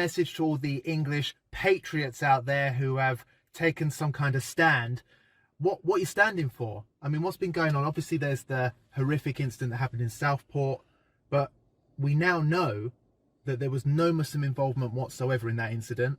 message to all the English patriots out there who have taken some kind of stand. What are you standing for? I mean, what's been going on? Obviously, there's the horrific incident that happened in Southport, but we now know that there was no Muslim involvement whatsoever in that incident.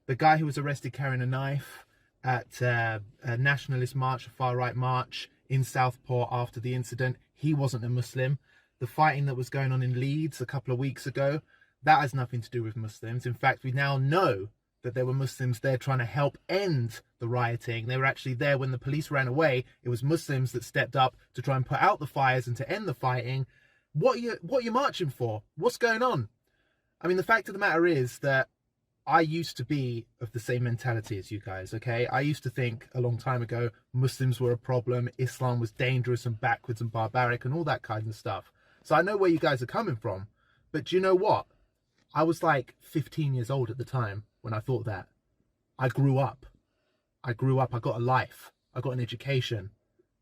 The guy who was arrested carrying a knife at a nationalist march, a far-right march in Southport after the incident, he wasn't a Muslim. The fighting that was going on in Leeds a couple of weeks ago, that has nothing to do with Muslims. In fact, we now know that there were Muslims there trying to help end the rioting. They were actually there when the police ran away. It was Muslims that stepped up to try and put out the fires and to end the fighting. What are you marching for? What's going on? I mean, the fact of the matter is that I used to be of the same mentality as you guys, okay? I used to think a long time ago Muslims were a problem, Islam was dangerous and backwards and barbaric and all that kind of stuff. So I know where you guys are coming from. But do you know what? I was like 15 years old at the time when I thought that. I grew up. I got a life. I got an education.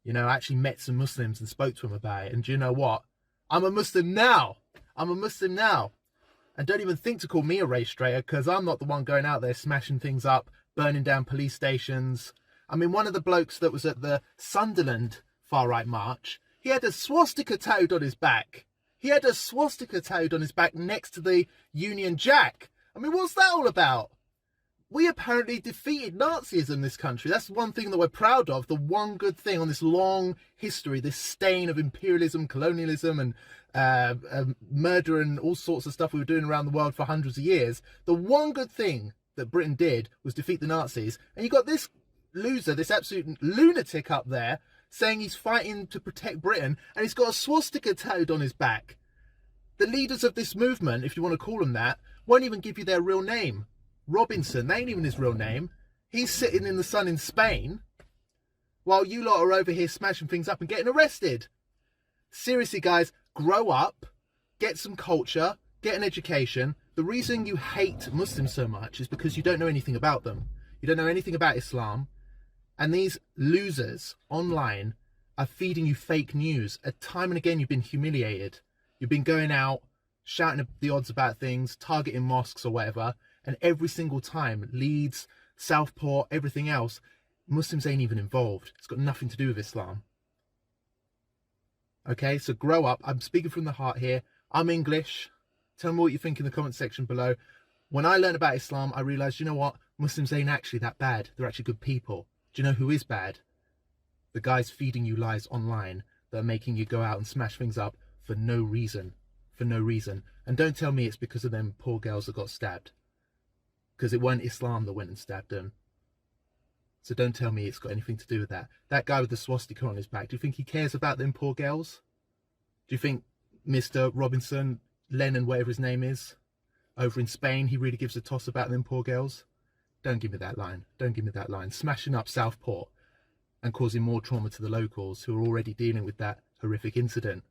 You know, I actually met some Muslims and spoke to them about it. And do you know what? I'm a Muslim now. And don't even think to call me a race traitor, because I'm not the one going out there smashing things up, burning down police stations. I mean, one of the blokes that was at the Sunderland far-right march, he had a swastika tattooed on his back. Next to the Union Jack. I mean, what's that all about? We apparently defeated Nazism in this country. That's one thing that we're proud of. The one good thing on this long history, this stain of imperialism, colonialism, and murder and all sorts of stuff we were doing around the world for hundreds of years. The one good thing that Britain did was defeat the Nazis. And you got this loser, this absolute lunatic up there saying he's fighting to protect Britain, and he's got a swastika tattooed on his back. The leaders of this movement, if you want to call them that, won't even give you their real name. Robinson, that ain't even his real name. He's sitting in the sun in Spain while you lot are over here smashing things up and getting arrested. Seriously, guys, grow up, get some culture, get an education. The reason you hate Muslims so much is because you don't know anything about them. You don't know anything about Islam. And these losers online are feeding you fake news. Time and again, you've been humiliated. You've been going out, shouting the odds about things, targeting mosques or whatever. And every single time, Leeds, Southport, everything else, Muslims ain't even involved. It's got nothing to do with Islam. Okay, so grow up. I'm speaking from the heart here. I'm English. Tell me what you think in the comment section below. When I learned about Islam, I realised, you know what? Muslims ain't actually that bad. They're actually good people. Do you know who is bad? The guys feeding you lies online that are making you go out and smash things up for no reason. For no reason. And don't tell me it's because of them poor girls that got stabbed. Because it weren't Islam that went and stabbed them. So don't tell me it's got anything to do with that. That guy with the swastika on his back, do you think he cares about them poor girls? Do you think Mr. Robinson, Lennon, whatever his name is, over in Spain, he really gives a toss about them poor girls? Don't give me that line. Don't give me that line. Smashing up Southport and causing more trauma to the locals who are already dealing with that horrific incident.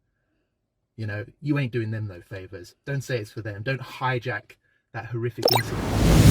You know, you ain't doing them no favours. Don't say it's for them. Don't hijack that horrific incident.